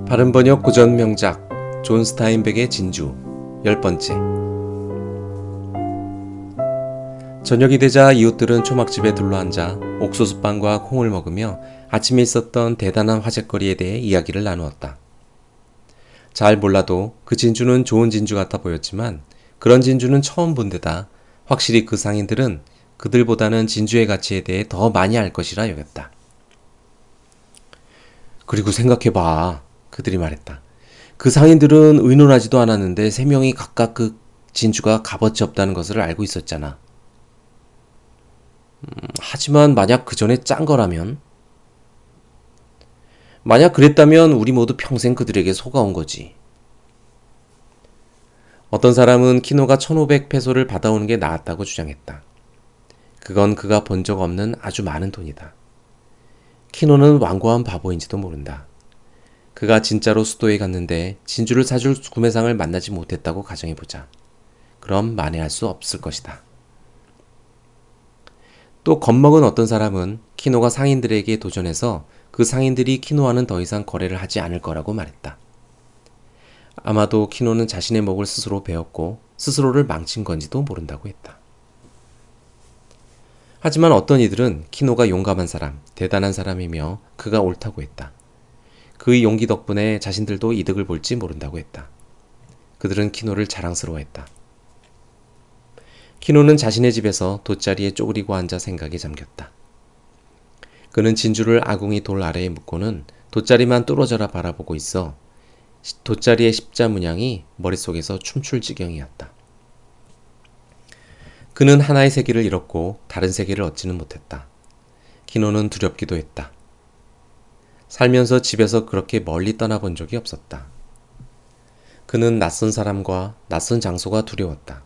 바른번역 고전 명작 존 스타인백의 진주 10번째. 저녁이 되자 이웃들은 초막집에 둘러앉아 옥수수빵과 콩을 먹으며 아침에 있었던 대단한 화제거리에 대해 이야기를 나누었다. 잘 몰라도 그 진주는 좋은 진주 같아 보였지만 그런 진주는 처음 본 데다 확실히 그 상인들은 그들보다는 진주의 가치에 대해 더 많이 알 것이라 여겼다. 그리고 생각해봐. 그들이 말했다. 그 상인들은 의논하지도 않았는데 3명이 각각 그 진주가 값어치 없다는 것을 알고 있었잖아. 하지만 만약 그 전에 짠 거라면? 만약 그랬다면 우리 모두 평생 그들에게 속아온 거지. 어떤 사람은 키노가 1500페소를 받아오는 게 나았다고 주장했다. 그건 그가 본 적 없는 아주 많은 돈이다. 키노는 완고한 바보인지도 모른다. 그가 진짜로 수도에 갔는데 진주를 사줄 구매상을 만나지 못했다고 가정해보자. 그럼 만회할 수 없을 것이다. 또 겁먹은 어떤 사람은 키노가 상인들에게 도전해서 그 상인들이 키노와는 더 이상 거래를 하지 않을 거라고 말했다. 아마도 키노는 자신의 목을 스스로 베었고 스스로를 망친 건지도 모른다고 했다. 하지만 어떤 이들은 키노가 용감한 사람, 대단한 사람이며 그가 옳다고 했다. 그의 용기 덕분에 자신들도 이득을 볼지 모른다고 했다. 그들은 키노를 자랑스러워했다. 키노는 자신의 집에서 돗자리에 쪼그리고 앉아 생각에 잠겼다. 그는 진주를 아궁이 돌 아래에 묻고는 돗자리만 뚫어져라 바라보고 있어 돗자리의 십자 문양이 머릿속에서 춤출 지경이었다. 그는 하나의 세계를 잃었고 다른 세계를 얻지는 못했다. 키노는 두렵기도 했다. 살면서 집에서 그렇게 멀리 떠나본 적이 없었다. 그는 낯선 사람과 낯선 장소가 두려웠다.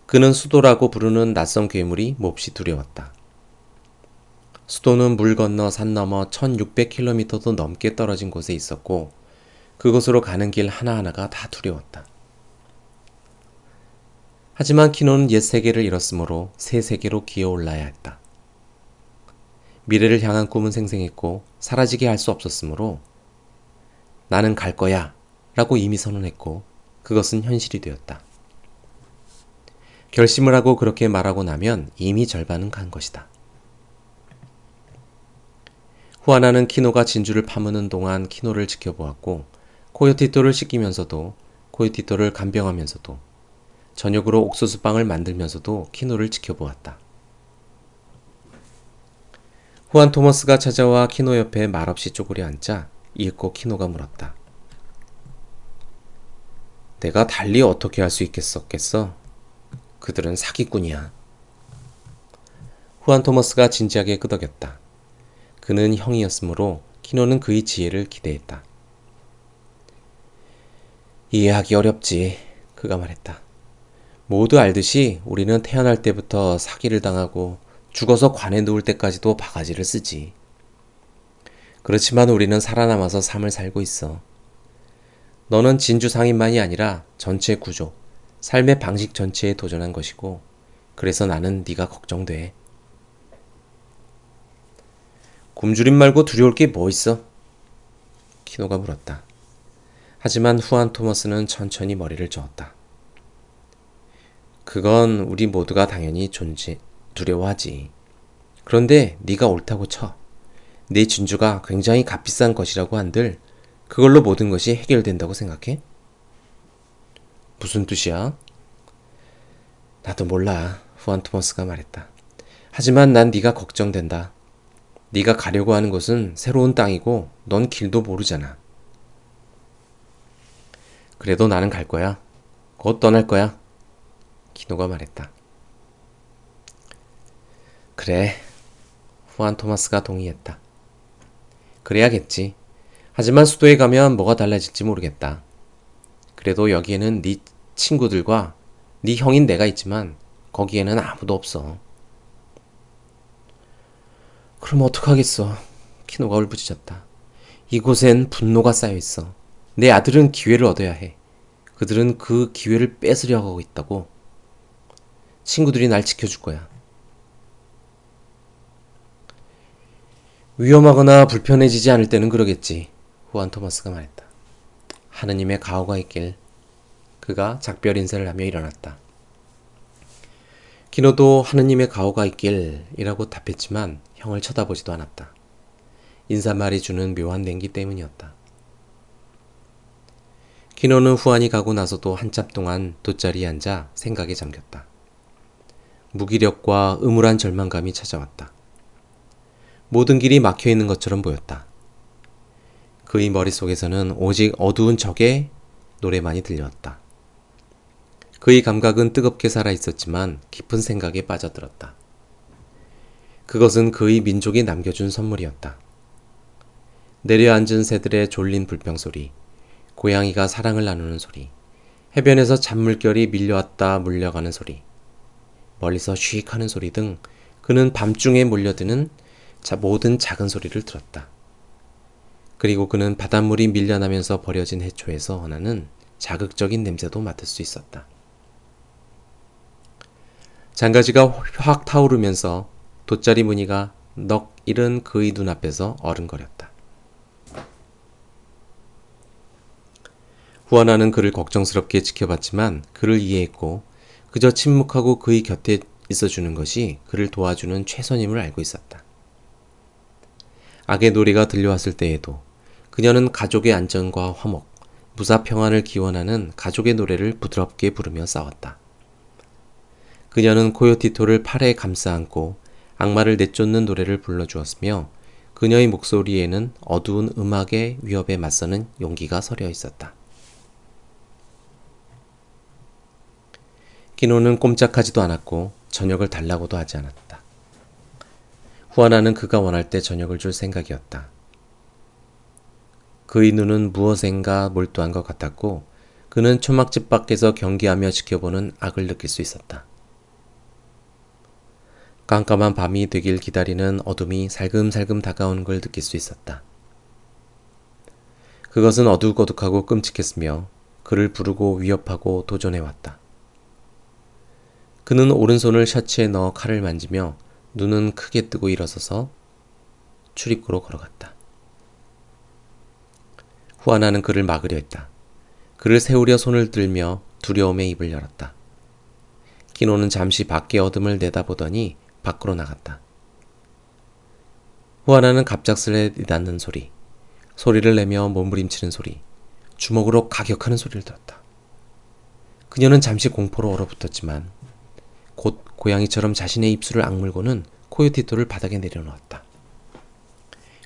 그는 수도라고 부르는 낯선 괴물이 몹시 두려웠다. 수도는 물 건너 산 너머 1600km도 넘게 떨어진 곳에 있었고 그곳으로 가는 길 하나하나가 다 두려웠다. 하지만 키노는 옛 세계를 잃었으므로 새 세계로 기어올라야 했다. 미래를 향한 꿈은 생생했고 사라지게 할 수 없었으므로 나는 갈 거야 라고 이미 선언했고 그것은 현실이 되었다. 결심을 하고 그렇게 말하고 나면 이미 절반은 간 것이다. 후아나는 키노가 진주를 파무는 동안 키노를 지켜보았고 코요티토를 씻기면서도 코요티토를 간병하면서도 저녁으로 옥수수빵을 만들면서도 키노를 지켜보았다. 후안 토머스가 찾아와 키노 옆에 말없이 쪼그려 앉자 이윽고 키노가 물었다. 내가 달리 어떻게 할 수 있겠어? 그들은 사기꾼이야. 후안 토머스가 진지하게 끄덕였다. 그는 형이었으므로 키노는 그의 지혜를 기대했다. 이해하기 어렵지. 그가 말했다. 모두 알듯이 우리는 태어날 때부터 사기를 당하고 죽어서 관에 누울 때까지도 바가지를 쓰지. 그렇지만 우리는 살아남아서 삶을 살고 있어. 너는 진주 상인만이 아니라 전체 구조, 삶의 방식 전체에 도전한 것이고 그래서 나는 네가 걱정돼. 굶주림 말고 두려울 게 뭐 있어? 키노가 물었다. 하지만 후안 토머스는 천천히 머리를 저었다. 그건 우리 모두가 당연히 두려워하지. 그런데 네가 옳다고 쳐. 네 진주가 굉장히 값비싼 것이라고 한들 그걸로 모든 것이 해결된다고 생각해? 무슨 뜻이야? 나도 몰라. 후안 토머스가 말했다. 하지만 난 네가 걱정된다. 네가 가려고 하는 곳은 새로운 땅이고 넌 길도 모르잖아. 그래도 나는 갈 거야. 곧 떠날 거야. 키노가 말했다. 그래. 후안 토마스가 동의했다. 그래야겠지. 하지만 수도에 가면 뭐가 달라질지 모르겠다. 그래도 여기에는 네 친구들과 네 형인 내가 있지만 거기에는 아무도 없어. 그럼 어떡하겠어. 키노가 울부짖었다. 이곳엔 분노가 쌓여있어. 내 아들은 기회를 얻어야 해. 그들은 그 기회를 뺏으려고 하고 있다고. 친구들이 날 지켜줄 거야. 위험하거나 불편해지지 않을 때는 그러겠지. 후안 토마스가 말했다. 하느님의 가호가 있길. 그가 작별 인사를 하며 일어났다. 키노도 하느님의 가호가 있길이라고 답했지만 형을 쳐다보지도 않았다. 인사말이 주는 묘한 냉기 때문이었다. 키노는 후안이 가고 나서도 한참 동안 돗자리에 앉아 생각에 잠겼다. 무기력과 음울한 절망감이 찾아왔다. 모든 길이 막혀있는 것처럼 보였다. 그의 머릿속에서는 오직 어두운 적의 노래만이 들려왔다. 그의 감각은 뜨겁게 살아있었지만 깊은 생각에 빠져들었다. 그것은 그의 민족이 남겨준 선물이었다. 내려앉은 새들의 졸린 불평소리, 고양이가 사랑을 나누는 소리, 해변에서 잔물결이 밀려왔다 물려가는 소리, 멀리서 쉬익 하는 소리 등 그는 밤중에 몰려드는 모든 작은 소리를 들었다. 그리고 그는 바닷물이 밀려나면서 버려진 해초에서 나는 자극적인 냄새도 맡을 수 있었다. 장가지가 확 타오르면서 돗자리 무늬가 넋 잃은 그의 눈앞에서 어른거렸다. 후아나는 그를 걱정스럽게 지켜봤지만 그를 이해했고 그저 침묵하고 그의 곁에 있어주는 것이 그를 도와주는 최선임을 알고 있었다. 악의 노래가 들려왔을 때에도 그녀는 가족의 안전과 화목, 무사평안을 기원하는 가족의 노래를 부드럽게 부르며 싸웠다. 그녀는 코요티토를 팔에 감싸 안고 악마를 내쫓는 노래를 불러주었으며 그녀의 목소리에는 어두운 음악의 위협에 맞서는 용기가 서려 있었다. 키노는 꼼짝하지도 않았고 저녁을 달라고도 하지 않았다. 후아나는 그가 원할 때 저녁을 줄 생각이었다. 그의 눈은 무엇인가 몰두한 것 같았고 그는 초막집 밖에서 경계하며 지켜보는 악을 느낄 수 있었다. 깜깜한 밤이 되길 기다리는 어둠이 살금살금 다가오는 걸 느낄 수 있었다. 그것은 어둑어둑하고 끔찍했으며 그를 부르고 위협하고 도전해왔다. 그는 오른손을 셔츠에 넣어 칼을 만지며 눈은 크게 뜨고 일어서서 출입구로 걸어갔다. 후아나는 그를 막으려 했다. 그를 세우려 손을 들며 두려움에 입을 열었다. 키노는 잠시 밖의 어둠을 내다보더니 밖으로 나갔다. 후아나는 갑작스레 닿는 소리, 소리를 내며 몸부림치는 소리, 주먹으로 가격하는 소리를 들었다. 그녀는 잠시 공포로 얼어붙었지만 곧 고양이처럼 자신의 입술을 악물고는 코요티토를 바닥에 내려놓았다.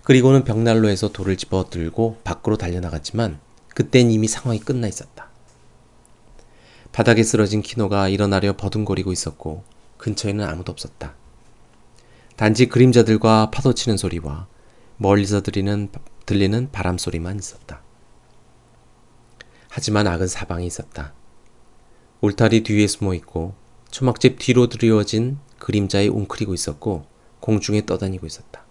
그리고는 벽난로에서 돌을 집어 들고 밖으로 달려나갔지만 그땐 이미 상황이 끝나 있었다. 바닥에 쓰러진 키노가 일어나려 버둥거리고 있었고 근처에는 아무도 없었다. 단지 그림자들과 파도치는 소리와 멀리서 들리는 바람소리만 있었다. 하지만 악은 사방에 있었다. 울타리 뒤에 숨어있고 초막집 뒤로 드리워진 그림자에 웅크리고 있었고 공중에 떠다니고 있었다.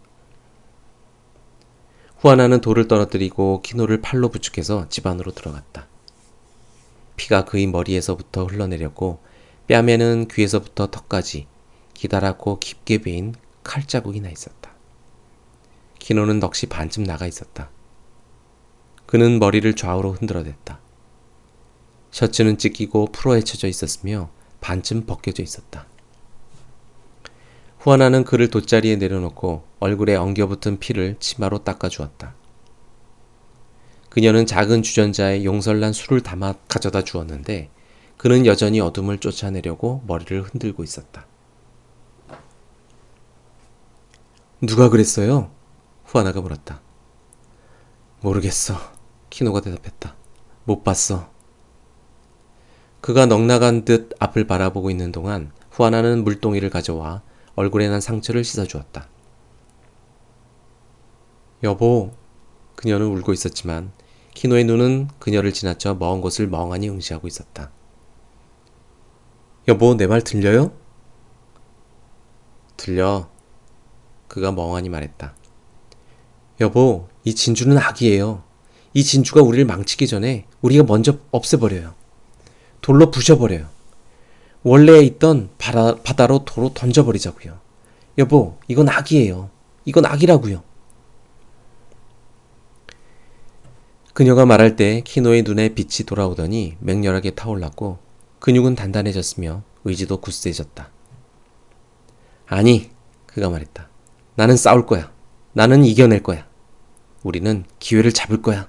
후아나는 돌을 떨어뜨리고 키노를 팔로 부축해서 집 안으로 들어갔다. 피가 그의 머리에서부터 흘러내렸고 뺨에는 귀에서부터 턱까지 기다랗고 깊게 베인 칼자국이 나 있었다. 키노는 넋이 반쯤 나가 있었다. 그는 머리를 좌우로 흔들어댔다. 셔츠는 찢기고 풀어헤쳐져 있었으며 반쯤 벗겨져 있었다. 후아나는 그를 돗자리에 내려놓고 얼굴에 엉겨붙은 피를 치마로 닦아주었다. 그녀는 작은 주전자에 용설난 술을 담아 가져다 주었는데 그는 여전히 어둠을 쫓아내려고 머리를 흔들고 있었다. 누가 그랬어요? 후아나가 물었다. 모르겠어. 키노가 대답했다. 못 봤어. 그가 넋나간 듯 앞을 바라보고 있는 동안 후아나는 물동이를 가져와 얼굴에 난 상처를 씻어주었다. 여보, 그녀는 울고 있었지만 키노의 눈은 그녀를 지나쳐 먼 곳을 멍하니 응시하고 있었다. 여보, 내 말 들려요? 들려. 그가 멍하니 말했다. 여보, 이 진주는 악이에요. 이 진주가 우리를 망치기 전에 우리가 먼저 없애버려요. 돌로 부셔버려요. 원래 있던 바다로 도로 던져버리자고요. 여보, 이건 악이에요. 이건 악이라고요. 그녀가 말할 때 키노의 눈에 빛이 돌아오더니 맹렬하게 타올랐고 근육은 단단해졌으며 의지도 굳세졌다. 아니, 그가 말했다. 나는 싸울 거야. 나는 이겨낼 거야. 우리는 기회를 잡을 거야.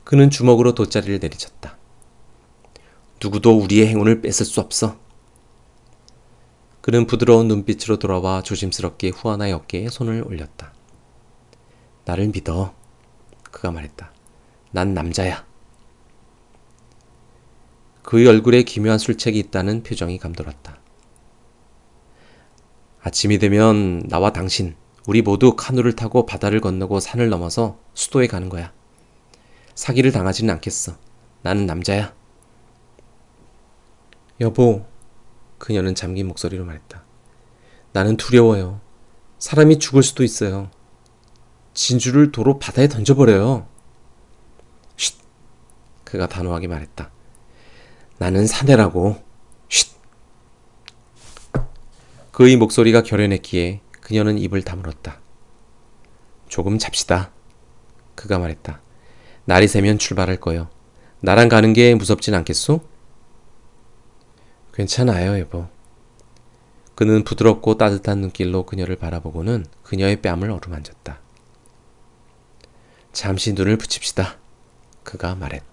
그는 주먹으로 돗자리를 내리쳤다. 누구도 우리의 행운을 뺏을 수 없어. 그는 부드러운 눈빛으로 돌아와 조심스럽게 후아나의 어깨에 손을 올렸다. 나를 믿어. 그가 말했다. 난 남자야. 그의 얼굴에 기묘한 술책이 있다는 표정이 감돌았다. 아침이 되면 나와 당신, 우리 모두 카누를 타고 바다를 건너고 산을 넘어서 수도에 가는 거야. 사기를 당하지는 않겠어. 나는 남자야. 여보, 그녀는 잠긴 목소리로 말했다. 나는 두려워요. 사람이 죽을 수도 있어요. 진주를 도로 바다에 던져버려요. 쉿! 그가 단호하게 말했다. 나는 사내라고. 쉿! 그의 목소리가 결연했기에 그녀는 입을 다물었다. 조금 잡시다. 그가 말했다. 날이 새면 출발할 거요. 나랑 가는 게 무섭진 않겠소? 괜찮아요, 여보. 그는 부드럽고 따뜻한 눈길로 그녀를 바라보고는 그녀의 뺨을 어루만졌다. 잠시 눈을 붙입시다. 그가 말했다.